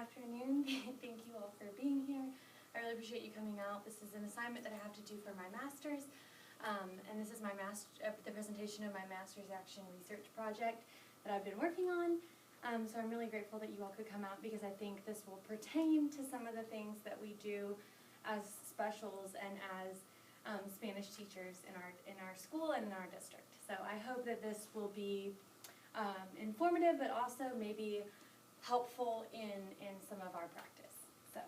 afternoon. Thank you all for being here. I really appreciate you coming out. This is an assignment that I have to do for my master's, and this is my the presentation of my master's action research project that I've been working on. So I'm really grateful that you all could come out because I think this will pertain to some of the things that we do as specials and as Spanish teachers in our school and in our district. So I hope that this will be informative, but also maybe helpful in some of our practice. So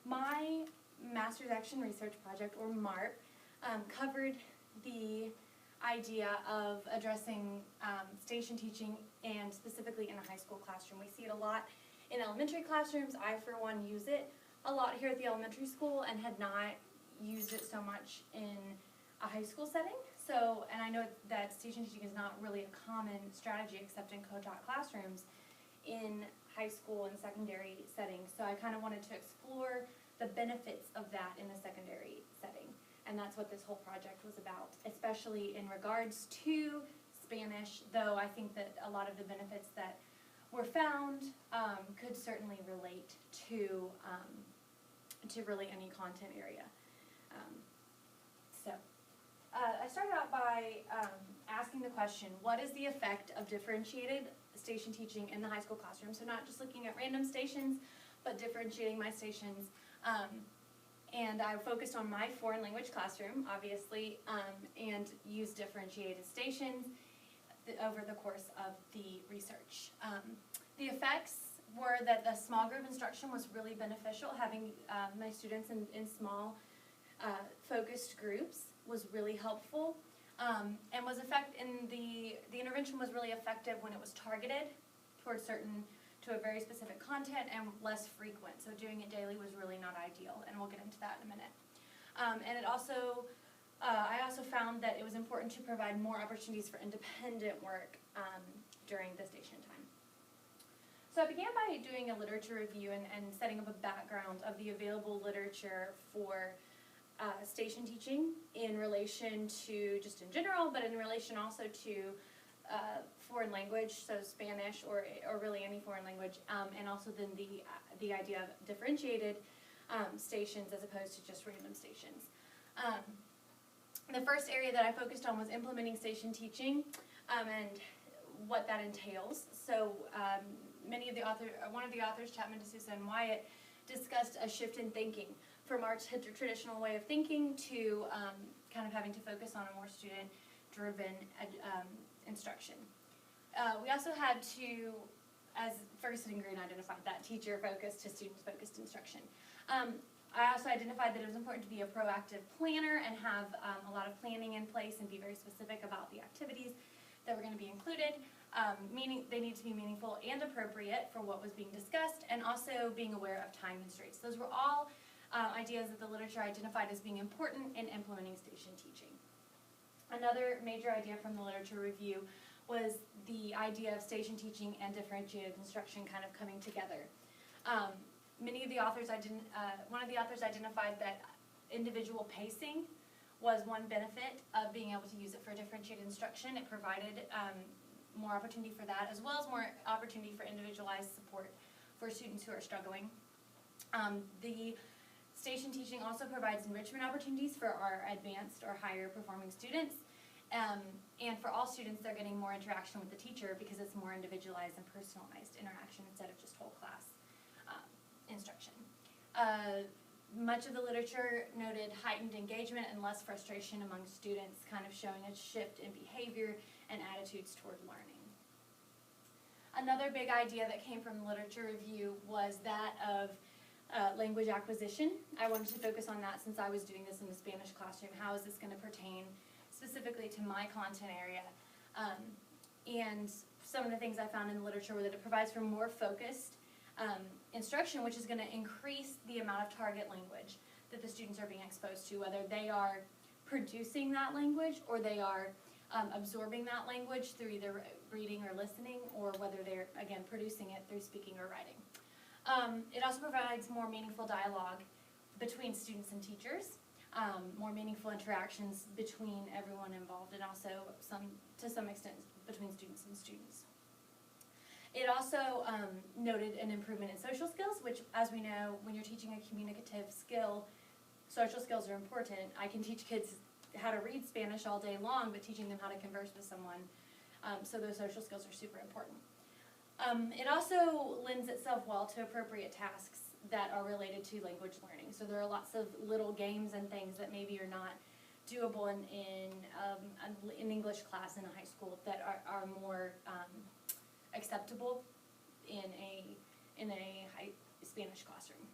my Master's Action Research Project, or MARP, covered the idea of addressing station teaching, and specifically in a high school classroom. We see it a lot in elementary classrooms. I, for one, use it a lot here at the elementary school and had not used it so much in a high school setting. So, and I know that station teaching is not really a common strategy except in co-taught classrooms in high school and secondary settings. So I kind of wanted to explore the benefits of that in the secondary setting. And that's what this whole project was about, especially in regards to Spanish, though I think that a lot of the benefits that were found could certainly relate to really any content area. I started out by asking the question, what is the effect of differentiated station teaching in the high school classroom? So not just looking at random stations, but differentiating my stations. And I focused on my foreign language classroom, obviously, and used differentiated stations over the course of the research. The effects were that the small group instruction was really beneficial. Having my students in small focused groups was really helpful, and the intervention was really effective when it was targeted towards to a very specific content and less frequent. So doing it daily was really not ideal, and we'll get into that in a minute. And it also, I also found that it was important to provide more opportunities for independent work during the station time. So I began by doing a literature review and setting up a background of the available literature for station teaching in relation to, just in general, but in relation also to foreign language, so Spanish or really any foreign language, and also then the idea of differentiated stations as opposed to just random stations. The first area that I focused on was implementing station teaching and what that entails. So one of the authors, Chapman, D'Souza, and Wyatt, discussed a shift in thinking from our traditional way of thinking to kind of having to focus on a more student-driven instruction. We also had to, as Ferguson and Green identified, that teacher-focused to student-focused instruction. I also identified that it was important to be a proactive planner and have a lot of planning in place and be very specific about the activities that were going to be included. They need to be meaningful and appropriate for what was being discussed, and also being aware of time constraints. Those were all ideas that the literature identified as being important in implementing station teaching. Another major idea from the literature review was the idea of station teaching and differentiated instruction kind of coming together. One of the authors identified that individual pacing was one benefit of being able to use it for differentiated instruction. It provided more opportunity for that, as well as more opportunity for individualized support for students who are struggling. The station teaching also provides enrichment opportunities for our advanced or higher performing students. And for all students, they're getting more interaction with the teacher because it's more individualized and personalized interaction instead of just whole class instruction. Much of the literature noted heightened engagement and less frustration among students, kind of showing a shift in behavior and attitudes toward learning. Another big idea that came from the literature review was that of language acquisition. I wanted to focus on that since I was doing this in the Spanish classroom. How is this going to pertain specifically to my content area? And some of the things I found in the literature were that it provides for more focused instruction, which is going to increase the amount of target language that the students are being exposed to, whether they are producing that language or they are absorbing that language through either reading or listening, or whether they're, again, producing it through speaking or writing. It also provides more meaningful dialogue between students and teachers, more meaningful interactions between everyone involved, and also to some extent between students and students. It also noted an improvement in social skills, which, as we know, when you're teaching a communicative skill, social skills are important. I can teach kids how to read Spanish all day long, but teaching them how to converse with someone, so those social skills are super important. It also lends itself well to appropriate tasks that are related to language learning. So there are lots of little games and things that maybe are not doable in an English class in a high school that are more acceptable in a high Spanish classroom.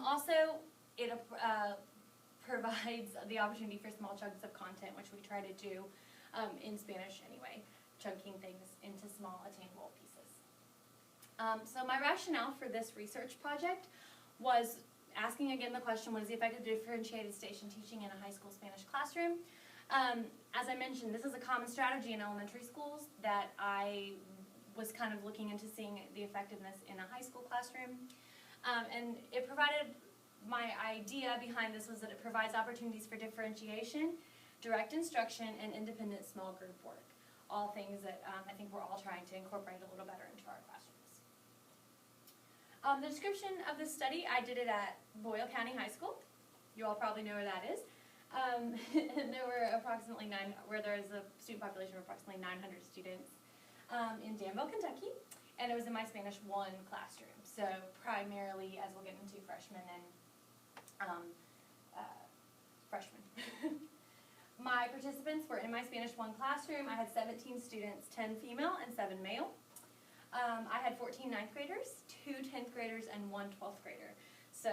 Also, it provides the opportunity for small chunks of content, which we try to do in Spanish anyway, chunking things into small attainable pieces. So my rationale for this research project was asking again the question, what is the effect of differentiated station teaching in a high school Spanish classroom? As I mentioned, this is a common strategy in elementary schools that I was kind of looking into seeing the effectiveness in a high school classroom. And it provided, my idea behind this was that it provides opportunities for differentiation, direct instruction, and independent small group work. All things that I think we're all trying to incorporate a little better into our classrooms. The description of this study, I did it at Boyle County High School. You all probably know where that is. And there were approximately where there is a student population of approximately 900 students in Danville, Kentucky. And it was in my Spanish 1 classroom. So primarily, as we'll get into, freshmen and freshmen. My participants were in my Spanish 1 classroom. I had 17 students, 10 female and 7 male. I had 14 ninth graders, 2 10th graders, and 1 12th grader. So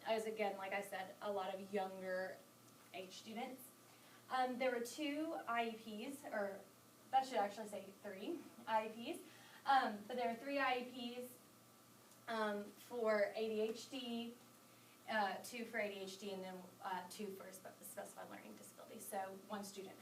I was, again, like I said, a lot of younger age students. There were 2 IEPs, or that should actually say 3 IEPs. But there were 3 IEPs for ADHD, 2 for ADHD, and then 2 for specified learning disability. So 1 student